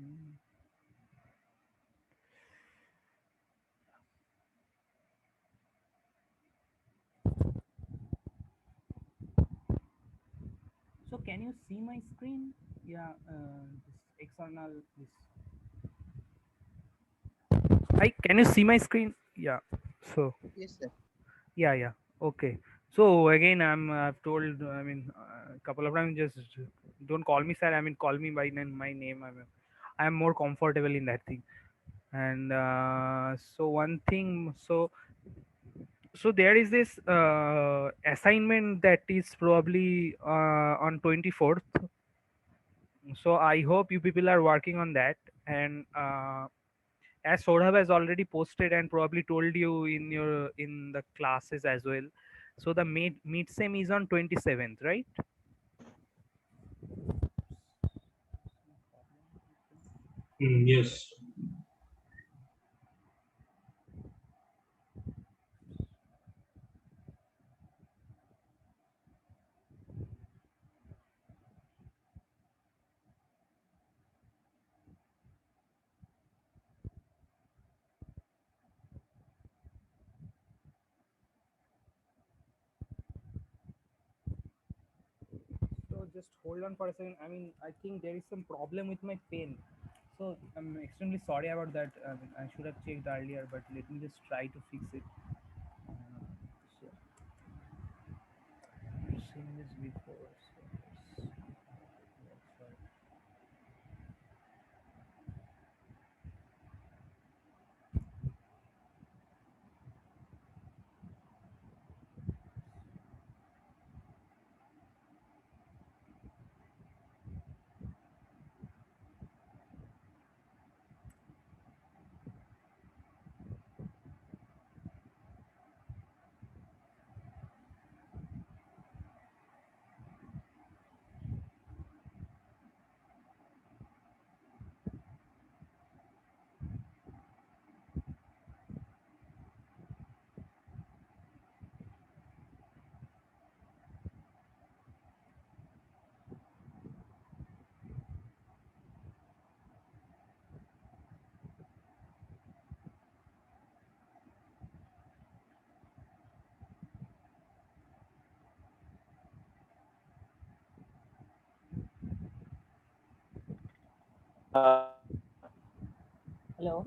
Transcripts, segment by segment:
Mm. So can you see my screen? Yeah, this external this. Hi, can you see my screen? Yeah. So Yes, sir. yeah, yeah. Okay. So again, I've told. I mean, a couple of times, just don't call me sir. I mean, call me by my name. I'm more comfortable in that thing. And so one thing. So there is this assignment that is probably on 24th. So I hope you people are working on that. And as Saurabh has already posted and probably told you in the classes as well. So the meet same is on 27th, right? Yes. So just hold on for a second. I mean, I think there is some problem with my pen. So I'm extremely sorry about that. I mean, I should have checked earlier, but let me just try to fix it. So I've seen this before. So let's see. Sorry. Hello.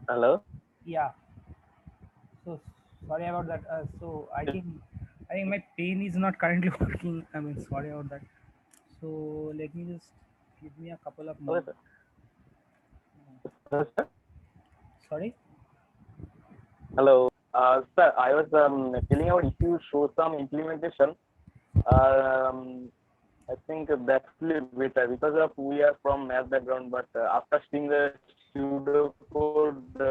Hello. Yeah. So sorry about that. So I think my pen is not currently working. I mean, sorry about that. So let me just give me a couple of Okay, minutes. sir. Hello, sir. Sorry. Hello. Sir, I was filling out if you show some implementation. I think that's really better because of we are from math background, but after seeing the pseudocode, we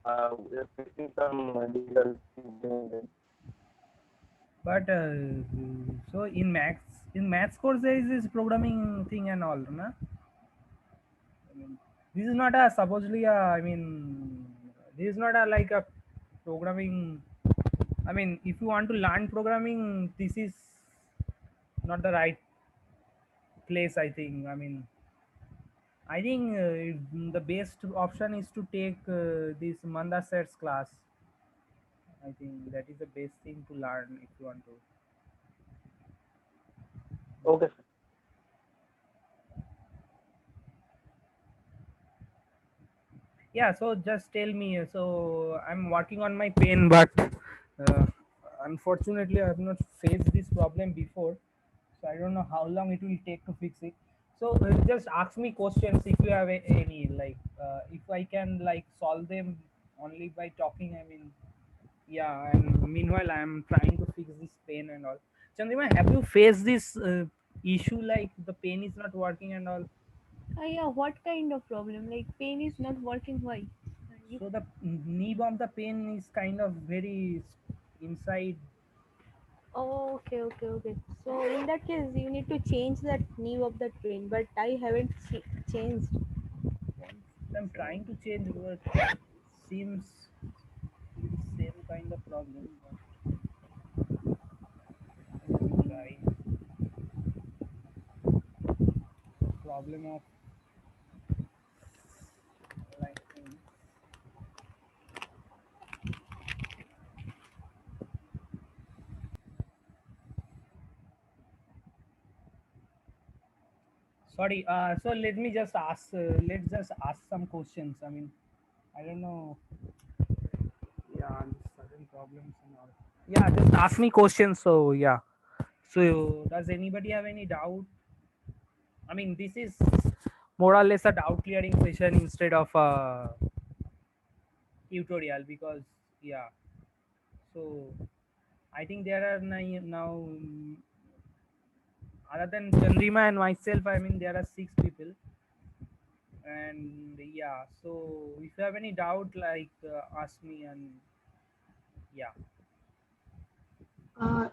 are facing some difficulties doing that. But so in maths course there is this programming thing and all, na? I mean, this is not a supposedly a. I mean, this is not a like a programming. I mean, if you want to learn programming, this is not the right place. I think the best option is to take this Manda sets class. I think that is the best thing to learn if you want to. Okay, sir. Yeah, so just tell me. So I'm working on my pen, but uh, unfortunately, I have not faced this problem before. So I don't know how long it will take to fix it. So just ask me questions if you have any. Like, if I can like solve them only by talking. I mean, yeah. And meanwhile, I'm trying to fix this pen and all. Chandrima, have you faced this issue like the pen is not working and all? Yeah, what kind of problem? Like pain is not working. Why? You So the nib of the pen is kind of very inside. Oh, okay, okay, okay. So in that case, you need to change that name of that train. But I haven't changed one. I'm So trying to change, but seems same kind of problem. But let me try. problem of lighting. Sorry. So let me just ask. Let's just ask some questions. I mean, I don't know. Yeah, certain problems and all. Yeah, just ask me questions. So yeah. So does anybody have any doubt? I mean, this is more or less a doubt clearing session instead of a tutorial because yeah. So I think there are now other than Chandrima and myself, I mean there are 6 people, and yeah. So if you have any doubt, like ask me, and yeah.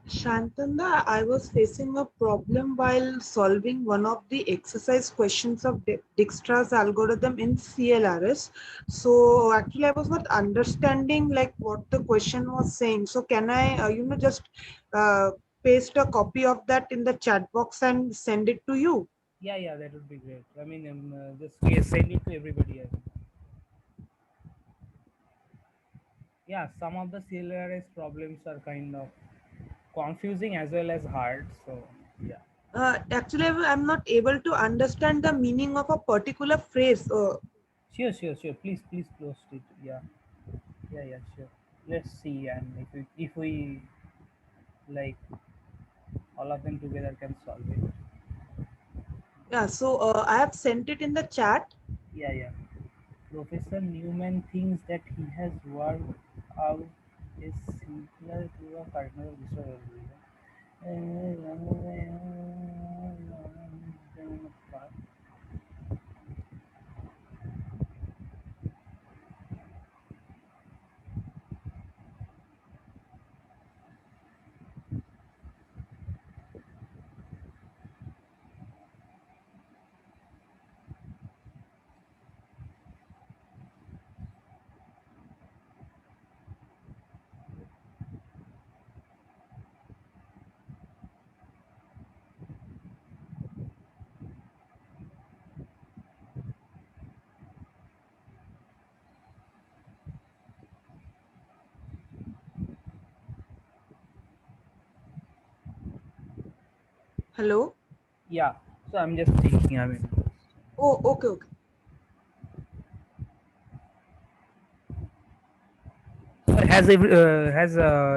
Shantanda, I was facing a problem while solving one of the exercise questions of Dijkstra's algorithm in CLRS. So actually, I was not understanding like what the question was saying. So can I, just uh, paste a copy of that in the chat box and send it to you? Yeah, yeah, that would be great. I mean, just send it to everybody. I mean. Yeah, some of the CLRS problems are kind of confusing as well as hard. So yeah. Actually, I'm not able to understand the meaning of a particular phrase. Sure, sure, sure. Please, please post it. Yeah, yeah, yeah. Sure. Let's see, and if we like all of them together can solve it. Yeah, so I have sent it in the chat. Yeah, yeah. Professor Newman thinks that he has worked out a simpler to a cardinal research algorithm. Hello. Yeah. So I'm just thinking. I mean, Oh, okay, okay. has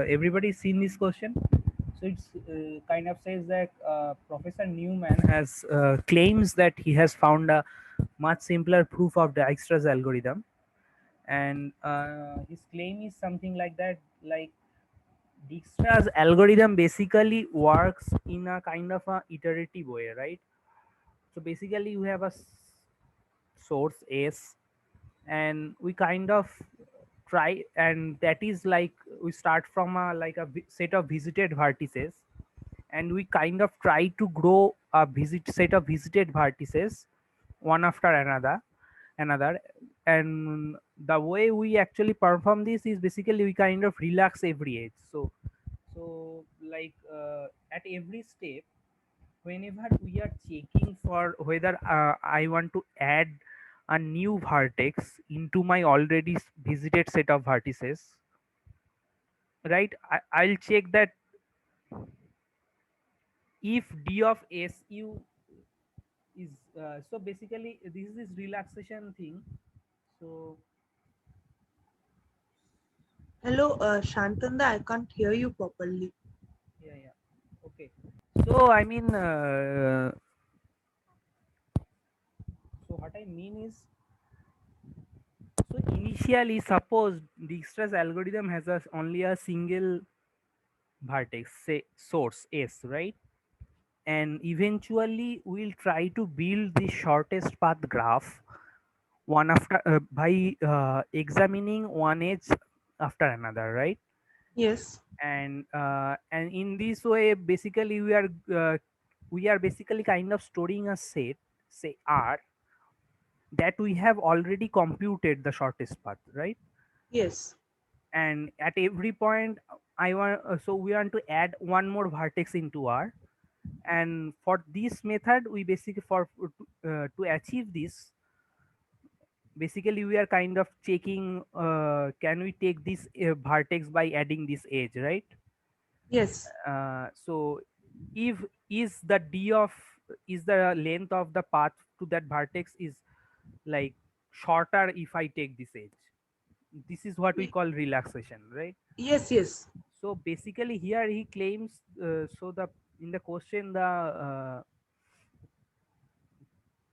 everybody seen this question? So it's kind of says that Professor Newman has claims that he has found a much simpler proof of Dijkstra's algorithm, and his claim is something like that, like Dijkstra's algorithm basically works in a kind of a iterative way, right? So basically, you have a source S, and we kind of try, and that is like we start from a like a set of visited vertices, and we kind of try to grow a set of visited vertices one after another, and the way we actually perform this is basically we kind of relax every edge. So like at every step, whenever we are checking for whether I want to add a new vertex into my already visited set of vertices, right? I'll check that if d of su is so basically this is this relaxation thing. So Hello, Shantanda, I can't hear you properly. yeah, yeah, okay. So I mean, so what I mean is, so initially, suppose Dijkstra's algorithm has only a single vertex, say source S, right? And eventually, we'll try to build the shortest path graph one after by examining one edge after another, right? Yes. And in this way, basically, we are basically kind of storing a set, say R, that we have already computed the shortest path, right? Yes. And at every point I want so we want to add one more vertex into R, And for this method, we basically to achieve this, basically we are kind of checking, can we take this vertex by adding this edge, right? Yes. So if is the d of is the length of the path to that vertex is like shorter if I take this edge, this is what we Y- call relaxation, right? Yes, yes. So basically here he claims, so the in the question the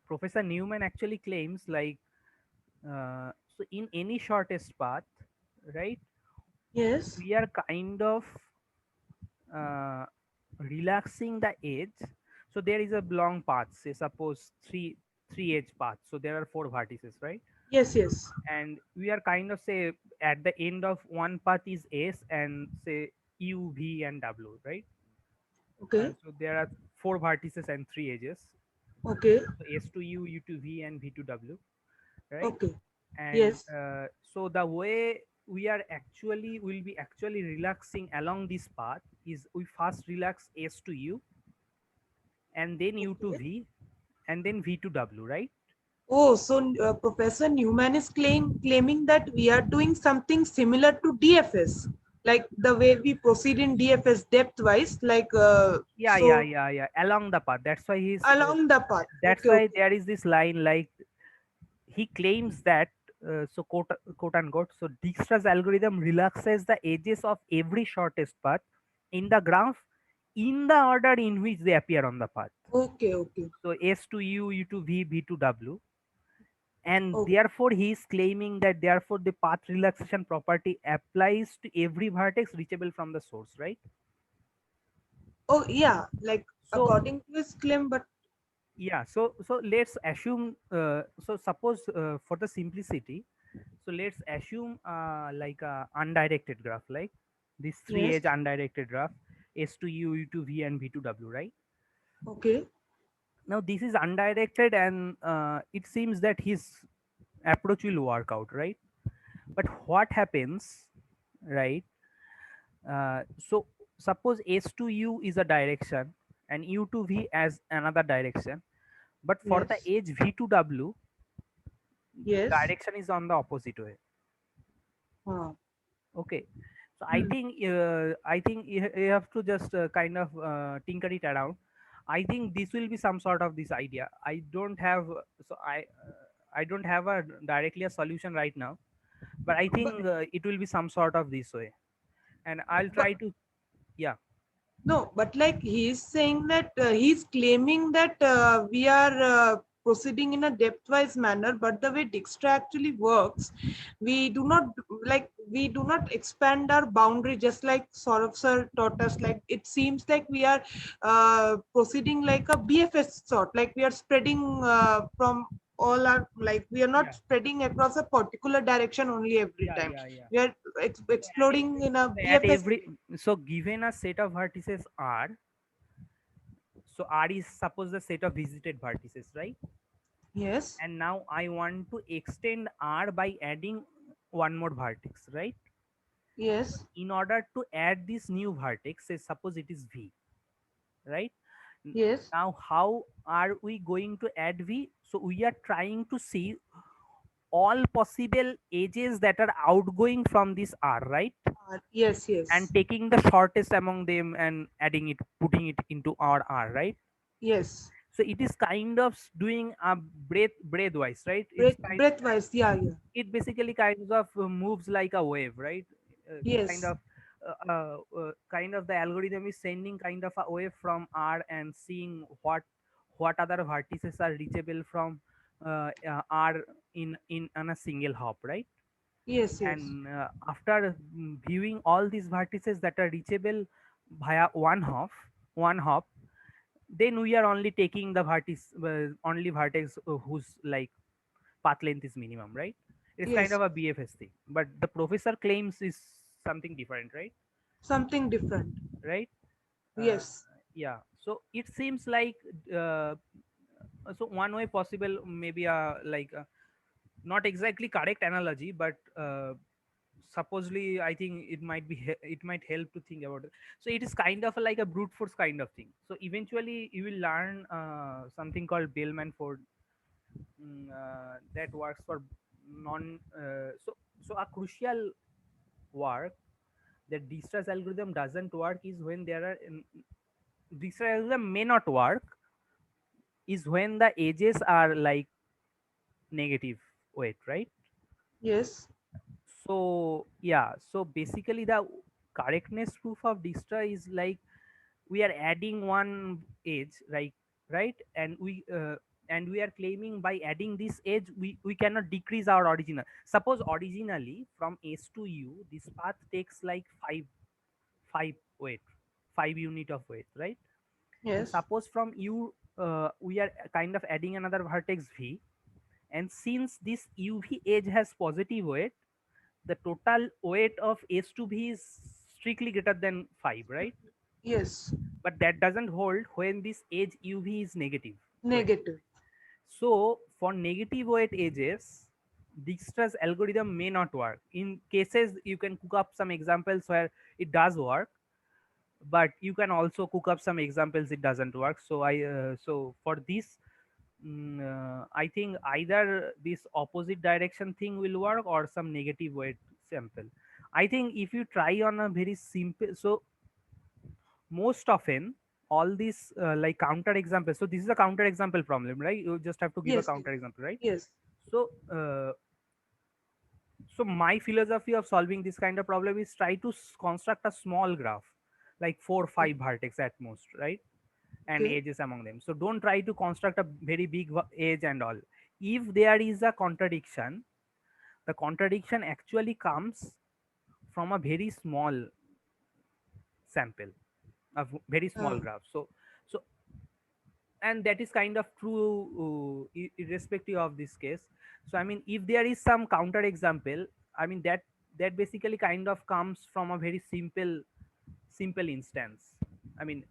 Professor Newman actually claims like, so in any shortest path, right, Yes. we are kind of uh, relaxing the edge. So there is a long path, say suppose three edge path, so there are four vertices, right? Yes, yes. And we are kind of say at the end of one path is S and say U, V and W, right? Okay. So there are four vertices and three edges, Okay. so S to U, U to V and V to W, right? Okay. And Yes. so the way we are actually will be actually relaxing along this path is we first relax S to U and then U to Okay. V and then V to W, right? Oh, so Professor Newman is claiming that we are doing something similar to DFS, like the way we proceed in DFS depth wise, like so Yeah, along the path. That's why along the path. that's Okay, why okay. there is this line like he claims that, so quote unquote, so Dijkstra's algorithm relaxes the edges of every shortest path in the graph in the order in which they appear on the path. Okay, okay. So S to U, U to V, V to W, and Oh, therefore he is claiming that therefore the path relaxation property applies to every vertex reachable from the source, right? oh yeah, like So according to his claim, but yeah, so let's assume, so suppose, for the simplicity, so let's assume like a undirected graph, like this three yes. edge undirected graph, S to U, U to V and V to W, right? Okay. Now this is undirected and it seems that his approach will work out, right? But what happens, right? So suppose S to U is a direction and U to V as another direction, but for the Yes. edge V to W, Yes. direction is on the opposite way. Huh. Okay, so Hmm. I think you have to just kind of tinker it around. I think this will be some sort of this idea. I don't have, so I don't have a directly a solution right now, but I But think it will be some sort of this way, and I'll but try to, yeah. no, but like he's saying that he's claiming that we are proceeding in a depth-wise manner, but the way Dijkstra actually works, we do not we do not expand our boundary just like Saurav sir taught us. Like it seems like we are proceeding like a BFS sort, like we are spreading from all our like we are not Yeah, spreading across a particular direction only every time. yeah. We are exploring in a So at BFS every, way. so given a set of vertices R, so R is suppose the set of visited vertices, right? Yes. And now I want to extend R by adding one more vertex, right? So Yes. in order to add this new vertex, say suppose it is V, right? N- Yes. Now how are we going to add V? So we are trying to see all possible edges that are outgoing from this R, right? Yes. And Yes. taking the shortest among them and adding it, putting it into our R, right? Yes. So it is kind of doing a breath wise, right? Breath wise. Yeah. Yeah. It basically kind of moves like a wave, right? Kind Yes. of kind of the algorithm is sending kind of a wave from R and seeing what other vertices are reachable from R in on a single hop, right? Yes. Yes. And after viewing all these vertices that are reachable via one hop, then we are only taking the only vertex whose like path length is minimum, right? It's kind Yes. of a BFS thing, but the professor claims is something different, right? Something different. Right? Uh, Yes. yeah. So it seems like, so one way possible, maybe like not exactly correct analogy, but supposedly I think it might be it might help to think about it. So it is kind of like a brute force kind of thing. So eventually you will learn something called Bellman Ford, that works for non so a crucial work that Distress algorithm doesn't work is when there are Distress algorithm may not work is when the edges are like negative weight, right? Yes. So yeah, so basically the correctness proof of Distra is like we are adding one edge, like, right, and we are claiming by adding this edge we cannot decrease our original. Suppose originally from S to U this path takes like 5 weight, 5 unit of weight, right? And Yes. suppose from U we are kind of adding another vertex V, and since this UV edge has positive weight, the total weight of S to V is strictly greater than 5, right? Yes. But that doesn't hold when this edge UV is negative weight. Negative. So for negative weight edges, Dijkstra's algorithm may not work. In cases, you can cook up some examples where it does work, but you can also cook up some examples it doesn't work. So so for this, I think either this opposite direction thing will work or some negative weight sample. I think if you try on a very simple, so most often all these like counter examples, so this is a counter example problem, right? You just have to give a Yes. counter example, right? Yes. So so my philosophy of solving this kind of problem is try to construct a small graph, like 4 or 5 vertex at most, right? And Okay. edges among them. So don't try to construct a very big edge and all. If there is a contradiction, the contradiction actually comes from a very small sample, a very small Uh, graph. So and that is kind of true irrespective of this case. So I mean, if there is some counter example, I mean that basically kind of comes from a very simple instance. I mean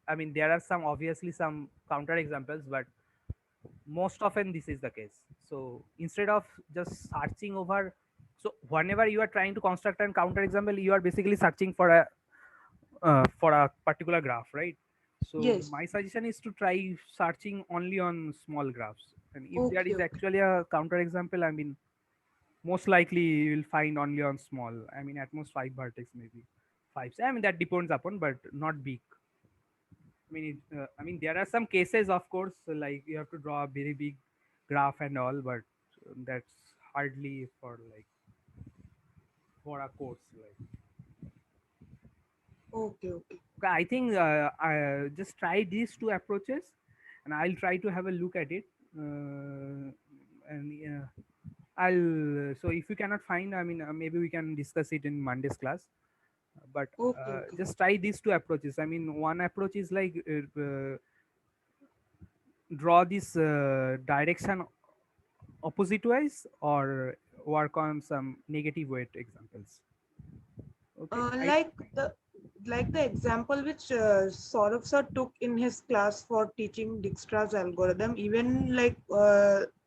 I mean there are some obviously some counter examples, but most often this is the case. So instead of just searching over, so whenever you are trying to construct an counter example, you are basically searching for a particular graph, right? So yes. my suggestion is to try searching only on small graphs, and if there Okay. is Okay. actually a counter example, I mean, most likely you will find only on small. I mean, at most 5 vertex, maybe 5. I mean, that depends upon, but not big. I mean, I mean, there are some cases, of course, like you have to draw a very big graph and all, but that's hardly for like for a course. Like, Okay. Okay. okay, I think I just try these two approaches, and I'll try to have a look at it. And I'll so if you cannot find, I mean, maybe we can discuss it in Monday's class. But Okay. Okay. just try these two approaches. I mean, one approach is like draw this direction opposite wise or work on some negative weight examples. Okay, I Like the example which Saurabh sir took in his class for teaching Dijkstra's algorithm, even like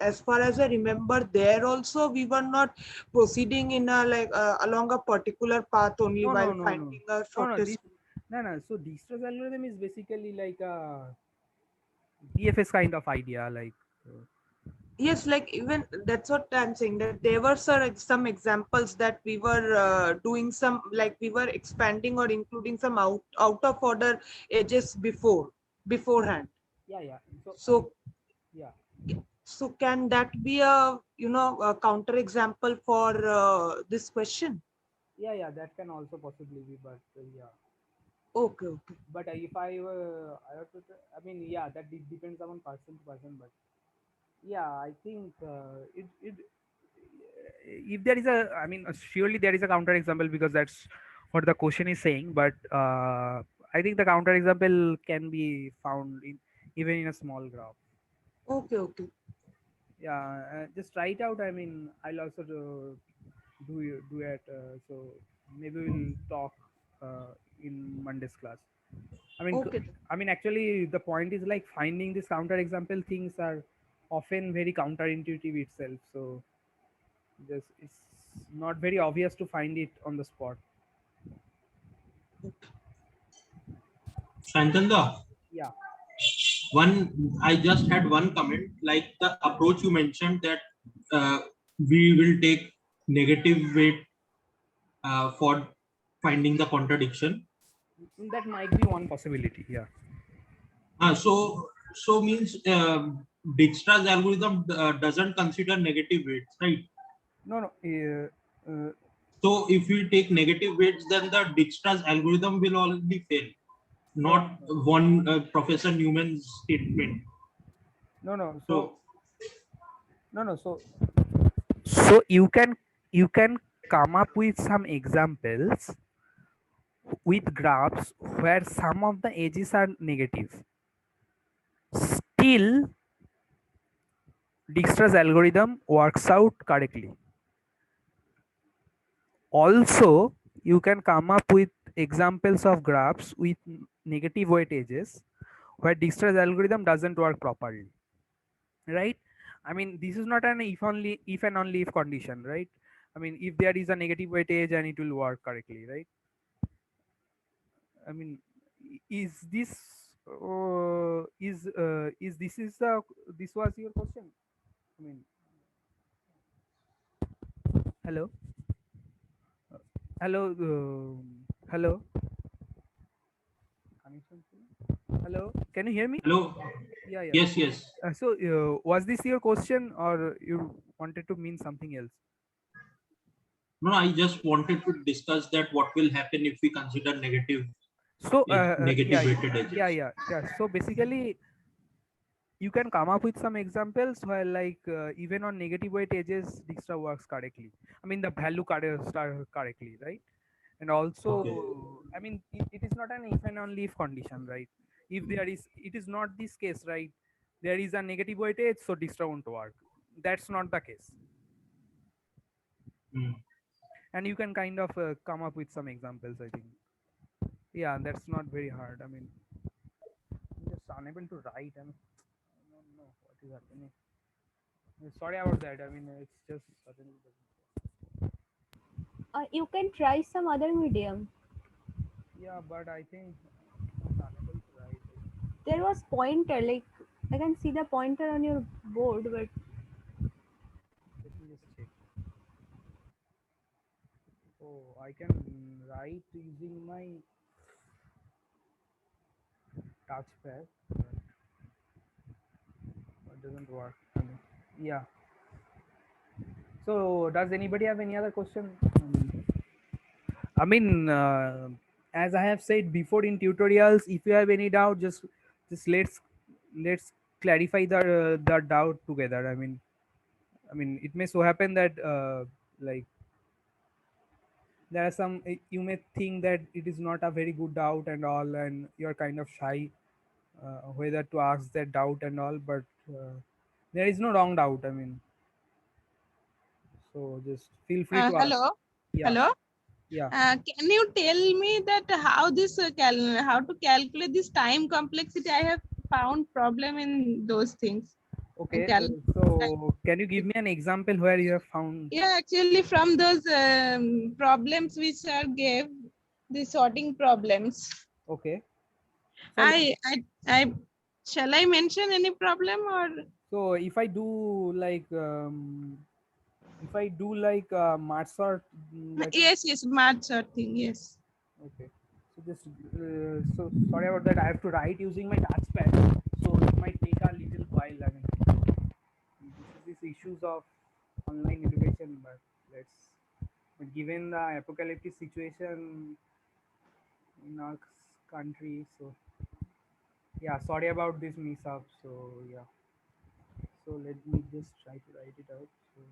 as far as I remember, there also we were not proceeding in a like along a particular path only no no while no no finding a no no this shortest. no no so Dijkstra's algorithm is basically like a DFS kind of idea, like Yes, like even that's what I'm saying, that there were some examples that we were doing some, like we were expanding or including some out of order edges beforehand. yeah, yeah. So I mean, So yeah, so can that be a a counter example for this question? yeah, that can also possibly be, but yeah. Okay, okay, But if I have to, I mean, yeah, that depends upon person to person. But yeah, I think it if there is a, I mean, surely there is a counter example because that's what the question is saying. But I think the counter example can be found in even in a small graph. okay, okay. Yeah, just try it out. I mean, I'll also do it. So maybe we'll talk in Monday's class. I mean, Okay. I mean, actually, the point is like finding these counter example things are often very counterintuitive itself. So just it's not very obvious to find it on the spot. Shankanda, Yeah. I just had one comment, like the approach you mentioned that uh, we will take negative weight for finding the contradiction. That might be one possibility. Yeah. So means Dijkstra's algorithm doesn't consider negative weights, right? No, no. So if we take negative weights, then the Dijkstra's algorithm will only fail, No, not one Professor Newman's statement. no, no. So So no, no. So you can come up with some examples with graphs where some of the edges are negative. Still, Dijkstra's algorithm works out correctly. Also, you can come up with examples of graphs with negative weight edges where Dijkstra's algorithm doesn't work properly, right? I mean, this is not an if and only if condition, right? I mean, if there is a negative weight edge and it will work correctly, right? I mean, is this is this is the this was your question? I mean, hello, hello, hello, connection. Hello, can you hear me? hello, Yeah, yeah. yes. So, was this your question, or you wanted to mean something else? No, I just wanted to discuss that what will happen if we consider So, negative yeah, weighted yeah, edges. yeah, yeah. So basically, you can come up with some examples where, like, even on negative weight edges, Dijkstra works correctly. I mean, the value correctly, right? And Okay. also, I mean, it is not an if and only if condition, right? If there is, it is not this case, right? There is a negative weight edge, so Dijkstra won't work. That's not the case. Hmm. And you can kind of come up with some examples, I think. Yeah, that's not very hard. I mean, I'm just unable to write, and I don't know what is happening. Sorry about that. I mean, it's just suddenly. You can try some other medium. Yeah, but I think I'm unable to write. There was pointer, like I can see the pointer on your board, but Let me just check. Oh, I can write using my touchpad, but it doesn't work. I mean, yeah. So, does anybody have any other question? I mean, as I have said before in tutorials, if you have any doubt, just let's clarify the doubt together. I mean, it may so happen that like there are some you may think that it is not a very good doubt and all, and you're kind of shy whether to ask that doubt and all, but there is no wrong doubt. I mean, so just feel free to ask. Hello. Yeah, Hello. yeah. Can you tell me that how to calculate this time complexity? I have found problem in those things. Okay, Time. so can you give me an example where you have found? Yeah, actually from those problems which are gave the sorting problems. Okay, so I shall I mention any problem or so if I do like math sort, like yes math sorting, yes. okay, so just so sorry about that. I have to write using my touchpad, so it might take a little while. I mean, this is issues of online education, but given the apocalyptic situation in our country, so yeah, sorry about this mishap. So yeah, so let me just try to write it out. So.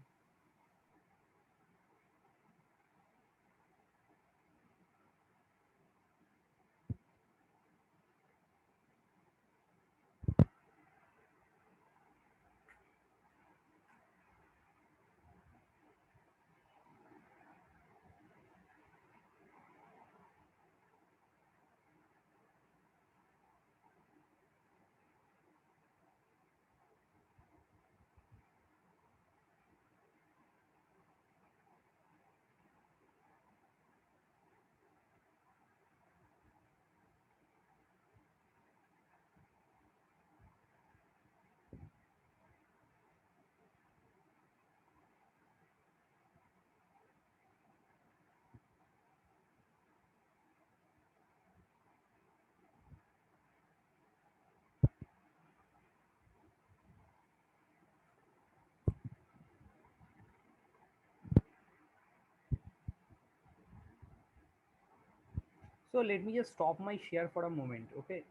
So let me just stop my share for a moment. Okay.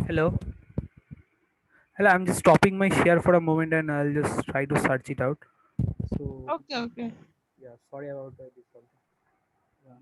Hello. Hello. I'm just stopping my share for a moment and I'll just try to search it out. So Okay, okay. yeah, sorry about this also. Yeah.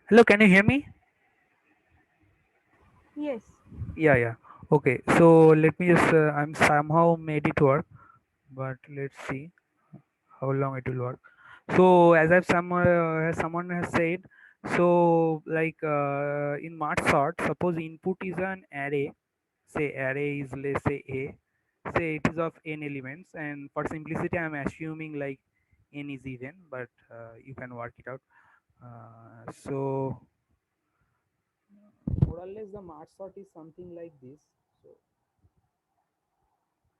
Hello, can you hear me? Yes. Yeah. Okay, so let me just I'm somehow made it work, but let's see how long it will work. So as someone has said, so like in Mart sort, suppose input is an array, say array is, let's say A, say it is of n elements, and for simplicity I'm assuming like n is even, but you can work it out. So more or less the Mart sort is something like this. So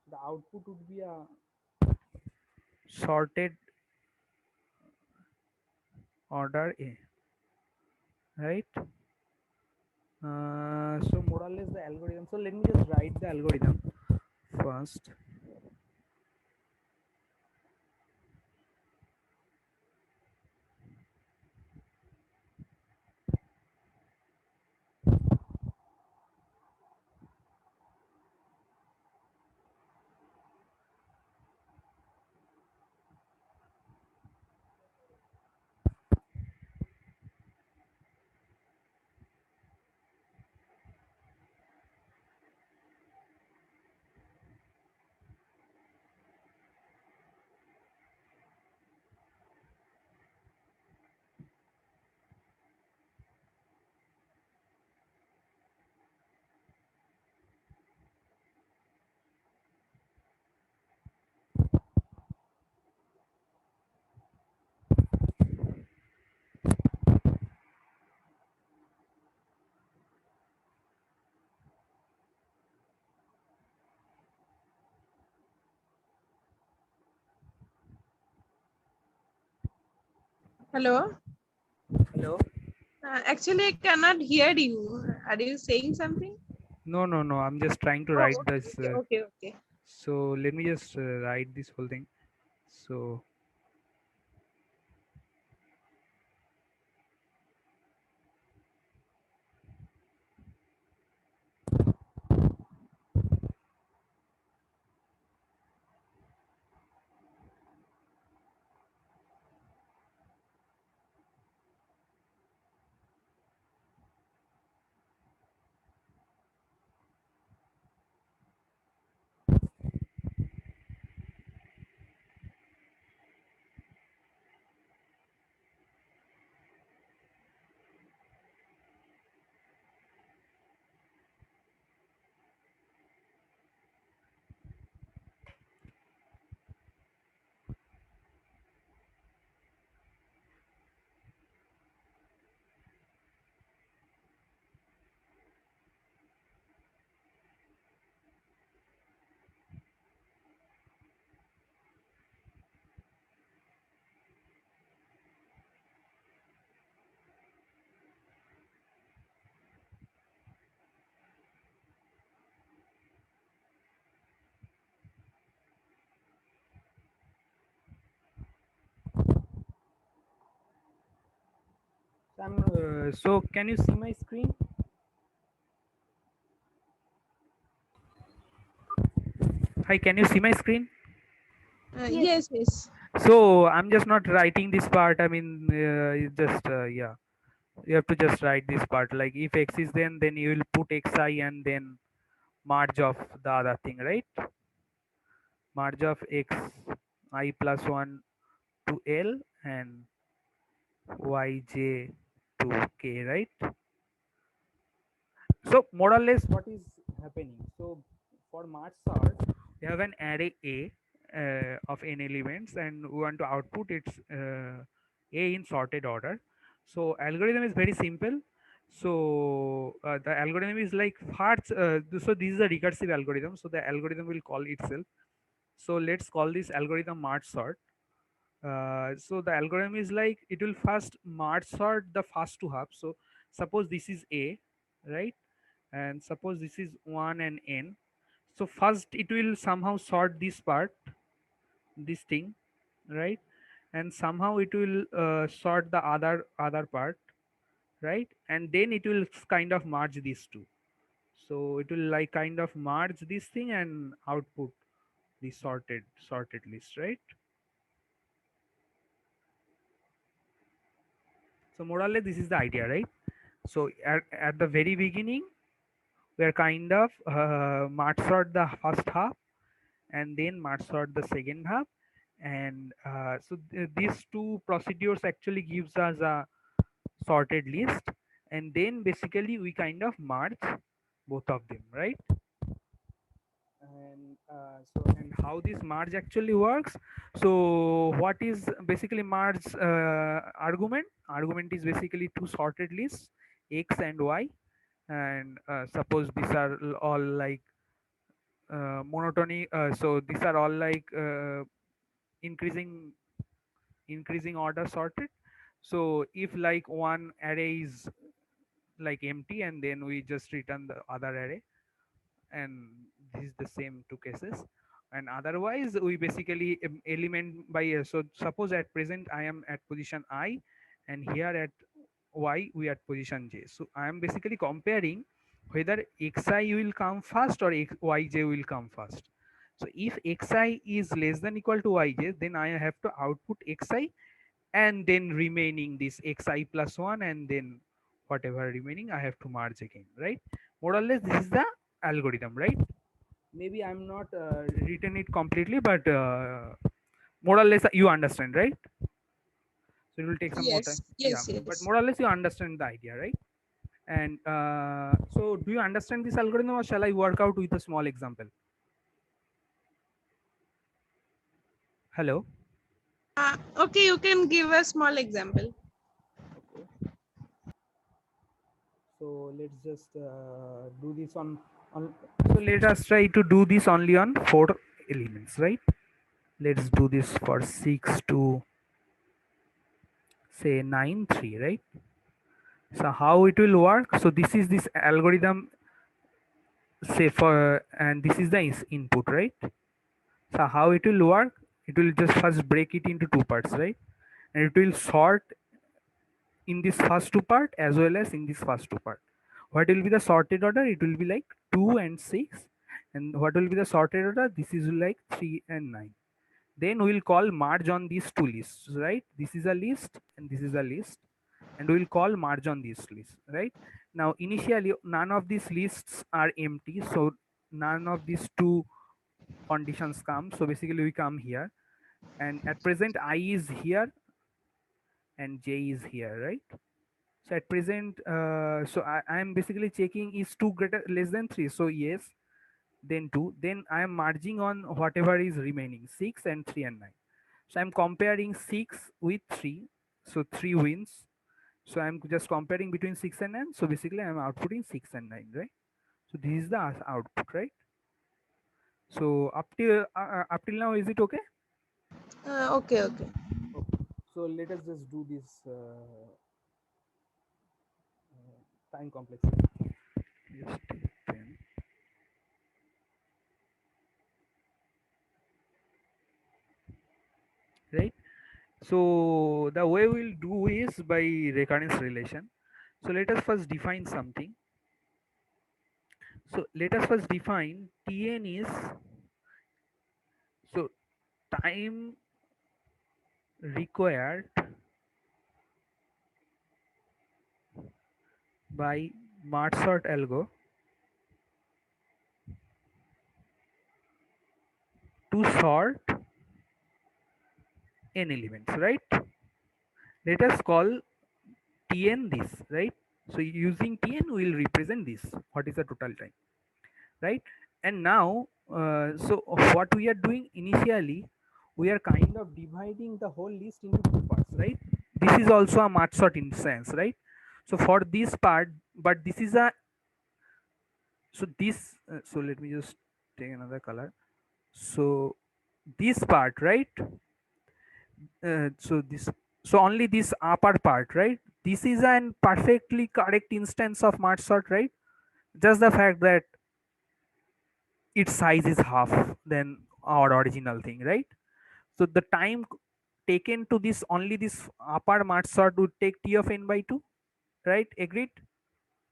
the output would be a sorted order A, right? So more or less the algorithm. So let me just write the algorithm first. Hello. Hello. Actually, I cannot hear you. Are you saying something? No. I'm just trying to Oh, write okay, this. okay, okay, okay. So let me just write this whole thing. So so can you see my screen? Hi, can you see my screen? Yes. Yes, yes. So I'm just not writing this part. I mean, it's just yeah. You have to just write this part. Like if x is then you will put xi and then marge of the other thing, right? Marge of x I plus 1 to L and yj to k, right? So more or less what is happening. So for March sort, we have an array A of n elements, and we want to output its A in sorted order. So algorithm is very simple. So the algorithm is like first. So this is a recursive algorithm. So the algorithm will call itself. So let's call this algorithm March sort. So the algorithm is like it will first March sort the first two halves. So suppose this is A, right? And suppose this is 1 and n. So first it will somehow sort this part, this thing, right? And somehow it will sort the other part, right? And then it will kind of merge these two. So it will like kind of merge this thing and output the sorted list, right? So more or less this is the idea, right? So at the very beginning we are kind of merge sort the first half and then merge sort the second half, and these two procedures actually gives us a sorted list, and then basically we kind of merge both of them, right? And and how this merge actually works. So what is basically merge argument is basically two sorted lists, x and y, and suppose these are all like monotony, so these are all like increasing order sorted. So if like one array is like empty, and then we just return the other array, and this is the same two cases. And otherwise we basically element by so suppose at present I am at position I, and here at y we are at position j. So I am basically comparing whether xi will come first or yj will come first. So if xi is less than equal to yj, then I have to output xi, and then remaining this xi plus 1, and then whatever remaining I have to merge again, right? More or less this is the algorithm, right? Maybe I'm not written it completely, but more or less you understand, right? So it will take some more time. Yes, Yeah, yes, but yes. more or less you understand the idea, right? And so do you understand this algorithm, or shall I work out with a small example? Hello. Okay, you can give a small example. So let's just do this on so let us try to do this only on 4 elements, right? Let's do this for 6 to say 9 3, right? So how it will work? So this is this algorithm, say for, and this is the input, right? So how it will work? It will just first break it into two parts, right? And it will sort in this first two part as well as in this first two part. What will be the sorted order? It will be like 2 and 6. And what will be the sorted order? This is like 3 and 9. Then we will call merge on these two lists, right? This is a list and this is a list, and we will call merge on this list, right? Now initially none of these lists are empty, so none of these two conditions come. So basically we come here, and at present I is here and j is here, right? So at present I am basically checking is 2 greater less than 3, so yes, then 2, then I am merging on whatever is remaining, 6 and 3 and 9. So I'm comparing 6 with 3, so 3 wins. So I'm just comparing between 6 and 9. So basically I'm outputting 6 and 9, right? So this is the output, right? So up till now, is it okay? Okay, okay. So let us just do this time complexity. Just take 10. Right? So the way we'll do is by recurrence relation. So let us first define something. So let us first define Tn is, so time required by merge sort algo to sort n elements, right? Let us call Tn this, right? So using Tn we will represent this, what is the total time, right? And now so what we are doing initially, we are kind of dividing the whole list into two parts, right? This is also a merge sort instance, right? So for this part, but this is a, so this so let me just take another color. So this part, right? So this, so only this upper part, right? This is an perfectly correct instance of merge sort, right? Just the fact that its size is half than our original thing, right? So the time taken to this, only this upper merge sort would take t of n by 2, right? Agreed?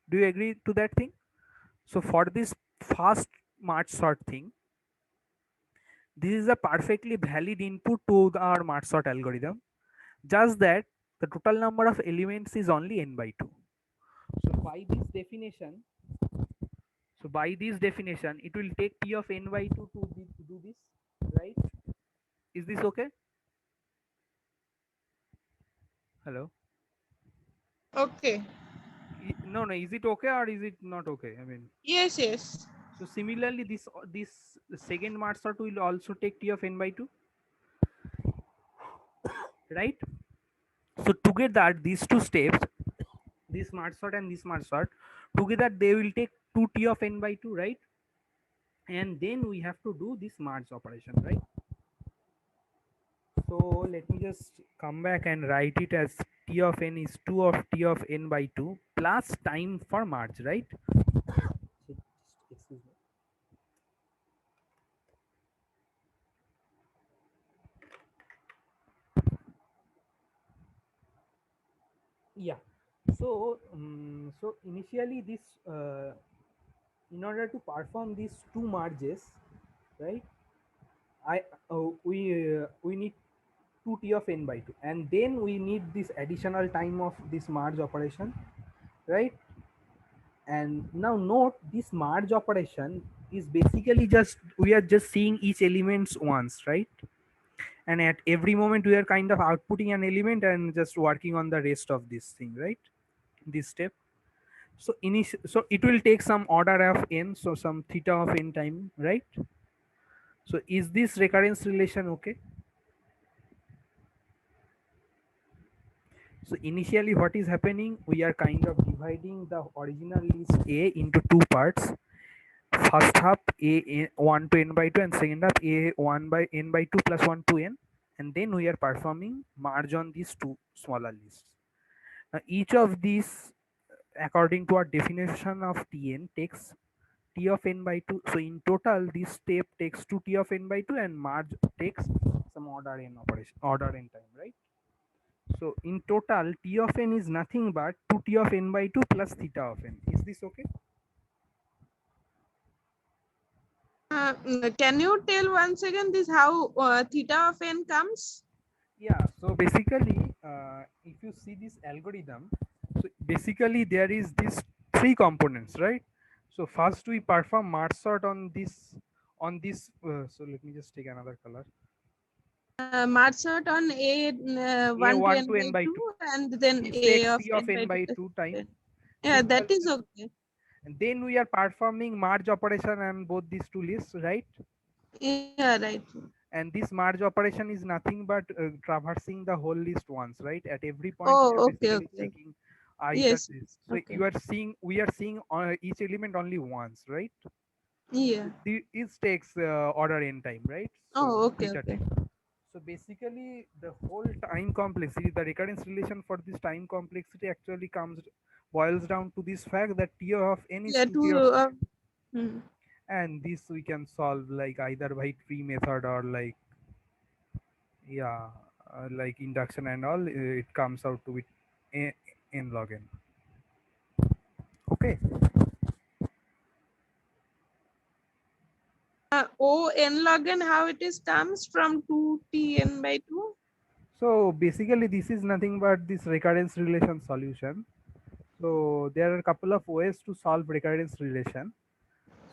Do you agree to that thing? So for this fast merge sort thing, this is a perfectly valid input to our merge sort algorithm, just that the total number of elements is only n by 2. So by this definition, So by this definition, it will take T of n by 2 to do this, right? Is this okay? Hello? Okay. No, is it okay or is it not okay? I mean, Yes, yes. so similarly, this second Mart sort will also take T of n by 2, right? So together, these two steps, this Mart sort and this Mart sort, together they will take 2 T of n by 2, right? And then we have to do this merge operation, right? So let me just come back and write it as T of n is 2 of T of n by 2 plus time for merge, right? Excuse me. Yeah. So so initially this in order to perform these two merges, right? We need 2 T of n by 2, and then we need this additional time of this merge operation, right? And now note, this merge operation is basically just, we are just seeing each elements once, right? And at every moment we are kind of outputting an element and just working on the rest of this thing, right? This step. So so it will take some order of n, so some theta of n time, right? So is this recurrence relation okay? So initially what is happening, we are kind of dividing the original list A into two parts. First half a 1 to n by 2 and second half a 1 by n by 2 plus 1 to n, and then we are performing merge on these two smaller lists. Now each of these, according to our definition of tn, takes t of n by 2. So in total this step takes 2 t of n by 2 and merge takes some order n operation, order n time, right? So in total t of n is nothing but 2 t of n by 2 plus theta of n. Is this okay? Can you tell once again this how theta of n comes? Yeah, so basically, if you see this algorithm, so basically there is this three components, right? So first we perform merge sort on this. So let me just take another color. Merge sort on a 1 to A1 n to n by by 2. 2 and then This a takes of t of n by n 2 by plus 2 time. n. Yeah, that is okay. And then we are performing merge operation on both these two lists, right? Yeah, right. And this merge operation is nothing but traversing the whole list once, right? At every point we are Oh, okay, basically okay. checking either Yes. this. So Okay. we are seeing each element only once, right? Yeah. Each takes order n time, right? So Oh, okay, theta okay. time. So basically the whole time complexity, the recurrence relation for this time complexity actually boils down to this fact that t of n is Yeah, 2 t to of n. hmm. And this we can solve like either by tree method or like, yeah, like induction and all. It comes out to be n log n. Okay. O n log n, how it is comes from 2 t n by 2? So basically this is nothing but this recurrence relation solution. So there are a couple of ways to solve recurrence relation.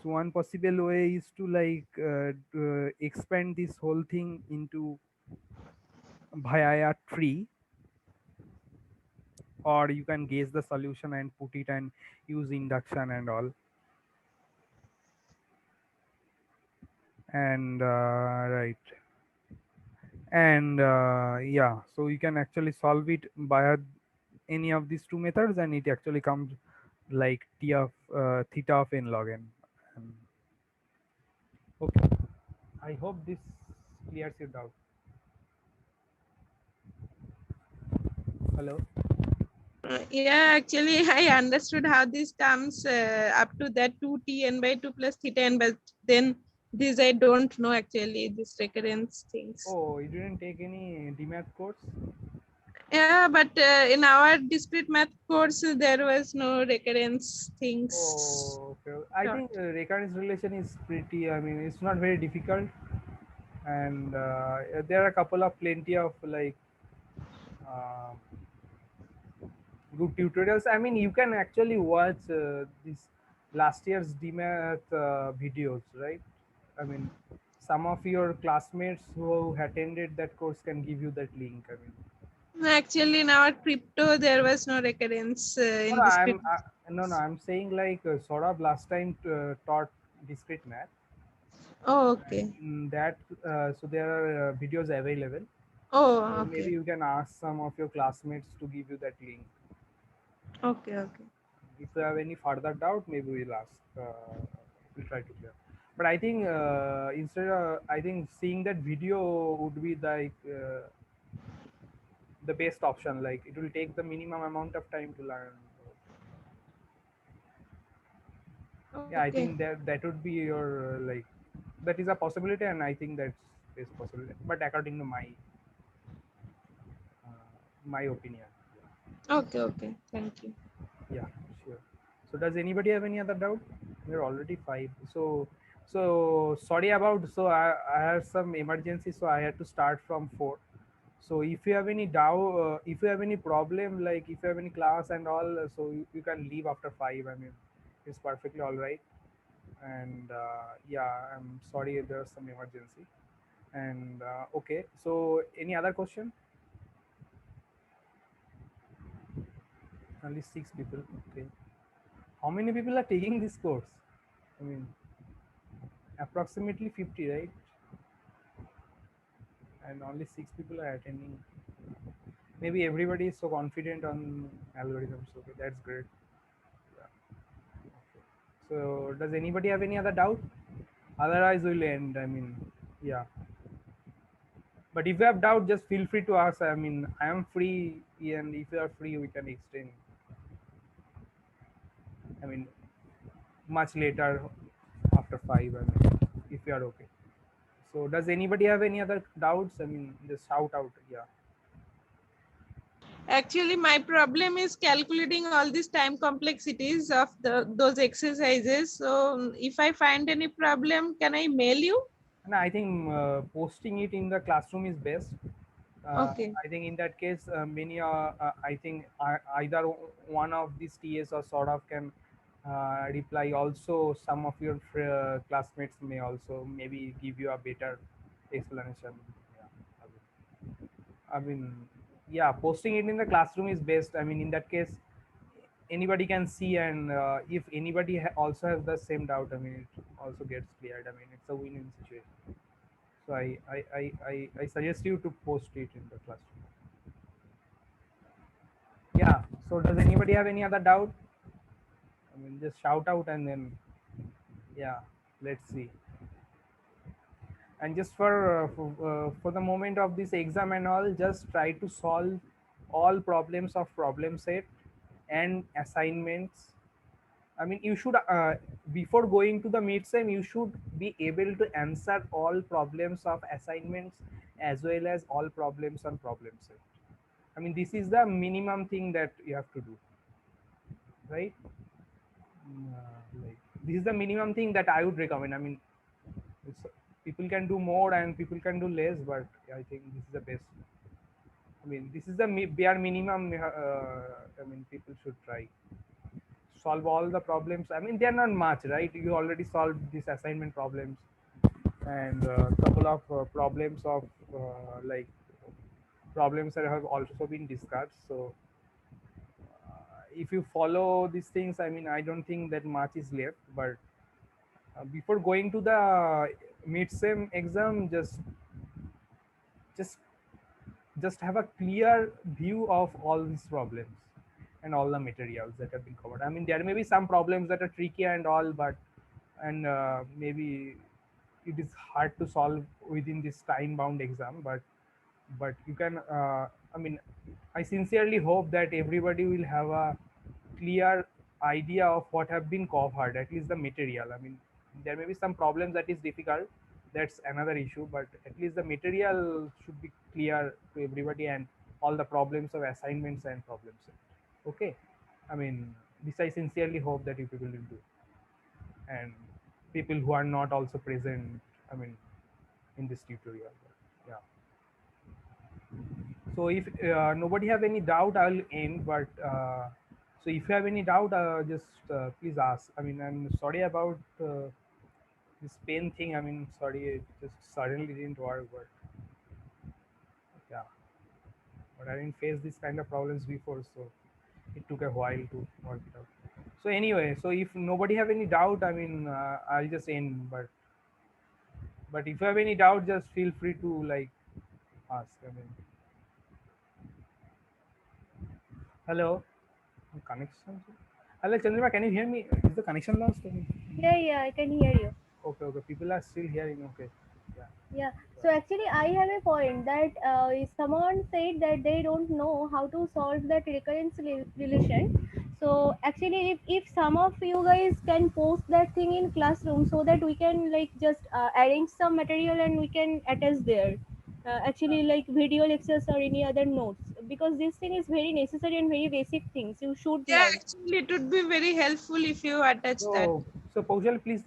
So one possible way is to like expand this whole thing into via a tree, or you can guess the solution and put it and use induction and all. And right. And yeah, so you can actually solve it via any of these two methods, and it actually comes like t of theta of n log n. Okay, I hope this clears your doubt. Hello. Yeah, actually, I understood how this comes up to that 2 t n by 2 plus theta n, but then this I don't know actually, this recurrence things. Oh, you didn't take any DMath course? Yeah, but in our discrete math course, there was no recurrence things. Oh, okay. I Not. think recurrence relation is pretty, I mean, it's not very difficult. And there are a couple of plenty of like good tutorials. I mean, you can actually watch this last year's DMath videos, right? I mean, some of your classmates who attended that course can give you that link. I mean, Actually, in our crypto, there was no recurrence no, in no, this crypto. I'm saying like Saurabh last time taught discrete math. Oh, okay. That so there are videos available. Oh, So maybe okay. you can ask some of your classmates to give you that link. Okay, okay. If you have any further doubt, maybe we'll ask. We'll try to clear. But I think instead of, I think seeing that video would be like the best option. Like it will take the minimum amount of time to learn. Yeah, I Okay. think that would be your like that is a possibility, and I think that's is possibility. But according to my opinion. Okay, okay. Thank you. Yeah, sure. So does anybody have any other doubt? We're already five. So sorry about, so I had some emergency, so I had to start from 4. So if you have any doubt, if you have any problem, like if you have any class and all, so you can leave after 5. I mean, it's perfectly all right. And yeah, I'm sorry if there's some emergency. And okay, so any other question? Only 6 people. Okay. How many people are taking this course? I mean, approximately 50, right? And only 6 people are attending. Maybe everybody is so confident on algorithms. Okay, that's great. Yeah. Okay. So does anybody have any other doubt? Otherwise we'll end. I mean, yeah. But if you have doubt, just feel free to ask. I mean, I am free, and if you are free, we can extend. I mean, much later after 5. I mean, if you are okay. So does anybody have any other doubts? I mean, just shout out. Yeah. Actually, my problem is calculating all these time complexities of those exercises. So if I find any problem, can I mail you? And I think posting it in the classroom is best. Okay. I think in that case, many I think either one of these TAs or sort of can reply. Also, some of your classmates may also maybe give you a better explanation. Yeah. I mean, yeah, posting it in the classroom is best. I mean, in that case, anybody can see, and if anybody also has the same doubt, I mean, it also gets cleared. I mean, it's a win-win situation. So I suggest you to post it in the classroom. Yeah. So does anybody have any other doubt? I mean, just shout out and then, yeah, let's see. And just for the moment of this exam and all, just try to solve all problems of problem set and assignments. I mean, you should before going to the midsem, you should be able to answer all problems of assignments as well as all problems on problem set. I mean, this is the minimum thing that you have to do, right? Like this is the minimum thing that I would recommend. I mean, it's, people can do more and people can do less, but I think this is the best. I mean, this is the bare minimum. I mean, people should try solve all the problems. I mean, they are not much, right? You already solved these assignment problems and a couple of problems of like problems that have also been discussed. So if you follow these things, I mean, I don't think that much is left. But before going to the mid-sem exam, just just have a clear view of all these problems and all the materials that have been covered. I mean, there may be some problems that are tricky and all, but and maybe it is hard to solve within this time bound exam, but you can I mean, I sincerely hope that everybody will have a clear idea of what have been covered, at least the material. I mean, there may be some problems that is difficult, that's another issue, but at least the material should be clear to everybody, and all the problems of assignments and problems. Okay. I mean, this I sincerely hope that you people will do, and people who are not also present, I mean, in this tutorial. Yeah. So if nobody have any doubt, I'll end. But So if you have any doubt, just please ask. I mean, I'm sorry about this pen thing. I mean, sorry, it just suddenly didn't work, but yeah. But I didn't face this kind of problems before, so it took a while to work it out. So anyway, so if nobody have any doubt, I mean, I'll just end. But if you have any doubt, just feel free to like ask. I mean, hello, connection. Hello, Chandrima, can you hear me? Is the connection lost? I mean, Yeah, yeah, I can hear you. okay, okay. People are still hearing. Okay, yeah. Yeah. So actually, I have a point that someone said that they don't know how to solve that recurrence relation. So actually, if some of you guys can post that thing in classroom so that we can like just arrange some material and we can attach there. Actually, like video lectures or any other notes, because this thing is very necessary and very basic things you should Yeah, learn. actually, it would be very helpful if you attach that. So Pojal, please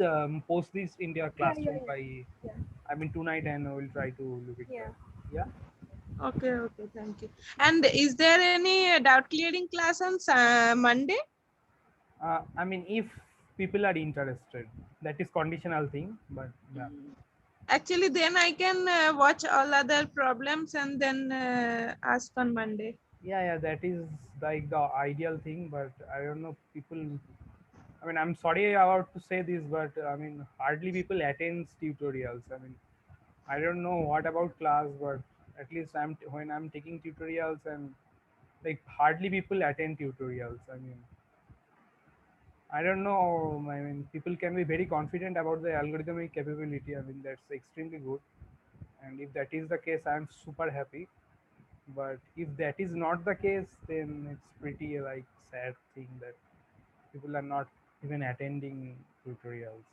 post this in your Yeah, yeah, classroom by, yeah, I mean, tonight, and we'll try to look at yeah. that. Yeah. Okay, okay, thank you. And is there any doubt clearing class on Monday? I mean, if people are interested, that is conditional thing, but yeah. Actually, then I can watch all other problems and then ask on Monday. Yeah, that is like the ideal thing, but I don't know people. I mean, I'm sorry about to say this, but I mean, hardly people attend tutorials. I mean, I don't know what about class, but at least when I'm taking tutorials, and like hardly people attend tutorials. I mean, I don't know. I mean, people can be very confident about the algorithmic capability. I mean, that's extremely good. And if that is the case, I'm super happy. But if that is not the case, then it's pretty like sad thing that people are not even attending tutorials.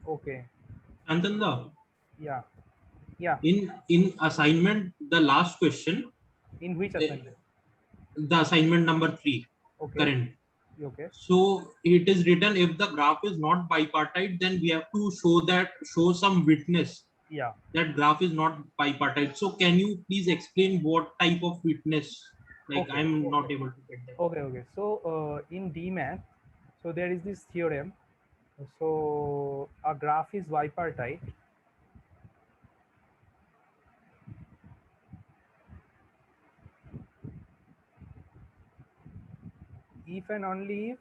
Okay. Antanda, Yeah. Yeah. in assignment, the last question, In which eh, assignment? the assignment number 3, Okay. current. Okay. So it is written, if the graph is not bipartite, then we have to show some witness Yeah. that graph is not bipartite. So can you please explain what type of witness? Like Okay. I'm not Okay. able to get that. Okay. Okay. So in DMath, so there is this theorem. So a graph is bipartite if and only if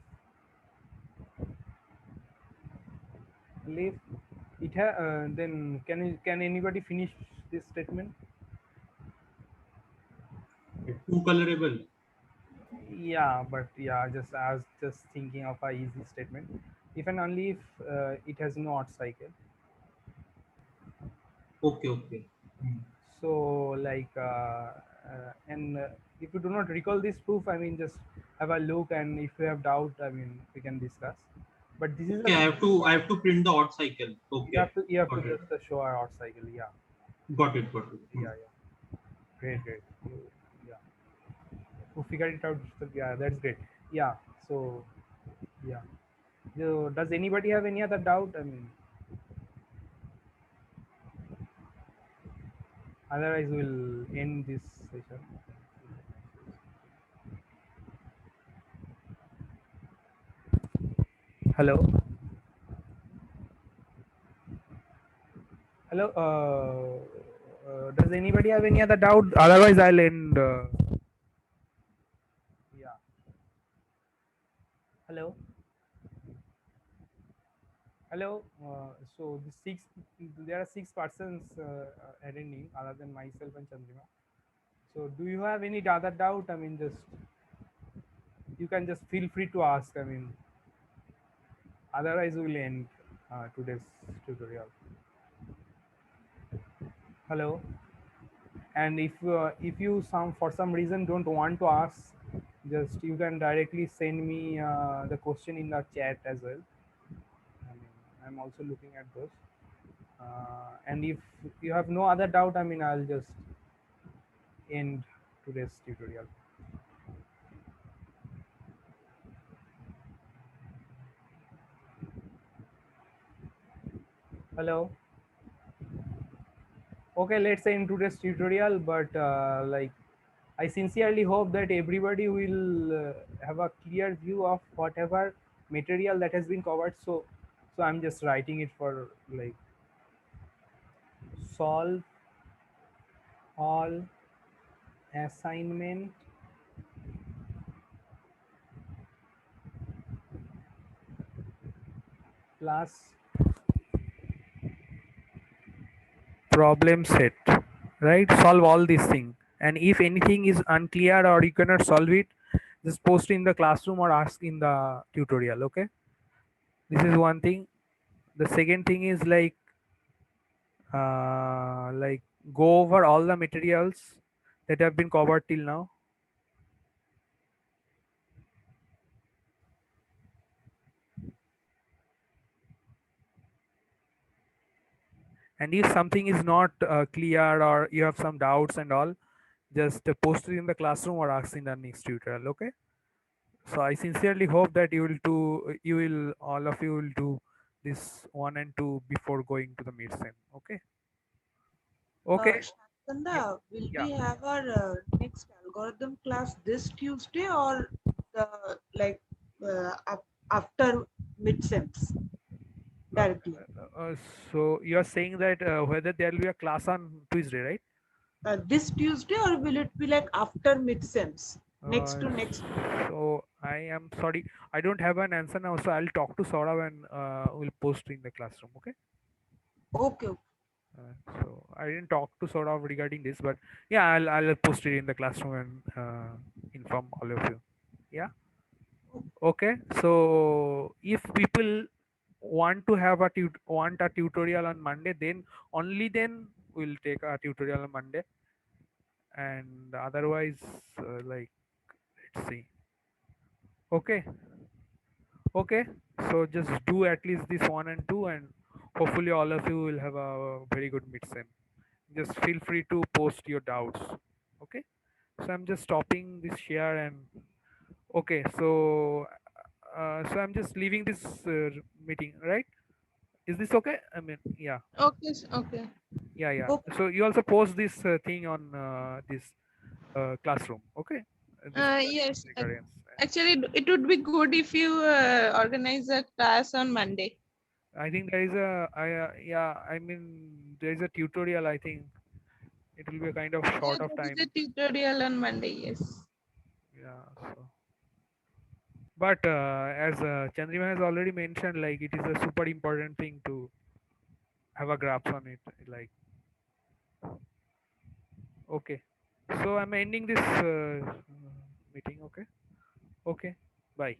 then can anybody finish this statement? Too colorable. Yeah, but yeah, just I was just thinking of a easy statement. If and only if it has no odd cycle. Okay, okay. So like and if you do not recall this proof, I mean, just have a look, and if you have doubt, I mean, we can discuss. But this is a Okay, I have to print the odd cycle. Okay, you have to got it. just show our odd cycle. Yeah, Got it, got it. yeah. Great, great. Yeah, to figure it out. So, yeah, that's great. Yeah. So yeah. So, does anybody have any other doubt? I mean, otherwise we'll end this session. Hello. Hello. Does anybody have any other doubt? Otherwise, I'll end. Yeah. Hello. Hello. So there are 6 persons attending other than myself and Chandrima. So do you have any other doubt? I mean, just you can just feel free to ask. I mean, otherwise we'll end today's tutorial. Hello. And if you for some reason don't want to ask, just you can directly send me the question in the chat as well. I mean, I'm also looking at those. And if you have no other doubt, I mean, I'll just end today's tutorial. Hello. Okay, let's end today's tutorial, but like I sincerely hope that everybody will have a clear view of whatever material that has been covered. So I'm just writing it for like solve all assignment plus problem set, right? Solve all these things, and if anything is unclear or you cannot solve it, just post in the classroom or ask in the tutorial. Okay, this is one thing. The second thing is like go over all the materials that have been covered till now. And if something is not clear or you have some doubts and all, just post it in the classroom or ask in the next tutorial. Okay, so I sincerely hope that all of you will do this 1 and 2 before going to the midterm. Okay. Okay. Yeah. Shantanda, will Yeah. we have our next algorithm class this Tuesday or the like after midsems Uh, directly? so you are saying that whether there will be a class on Tuesday, right? This Tuesday or will it be like after midsems? Next Uh, to next. so I am sorry, I don't have an answer now. So I'll talk to Saurav and we'll post in the classroom. Okay. Okay. So I didn't talk to Saurav regarding this, but yeah, I'll post it in the classroom and inform all of you. Yeah. Okay. So if people want a tutorial on Monday, then only then we'll take a tutorial on Monday, and otherwise, like let's see. Okay. Okay, so just do at least this 1 and 2, and hopefully all of you will have a very good midterm. Just feel free to post your doubts. Okay, so I'm just stopping this share and okay, so I'm just leaving this meeting, right? Is this okay? I mean, yeah, Okay, okay. yeah. Okay. So you also post this thing on this classroom, okay? This Yes. recurrence. Actually, it would be good if you organize a class on Monday. I think there is yeah, I mean, there is a tutorial. I think it will be a kind of Yeah, short of there is time. a tutorial on Monday. Yes. Yeah. So, but as Chandrima has already mentioned, like it is a super important thing to have a grasp on it. Like, okay. So I'm ending this meeting. Okay. Okay. Bye.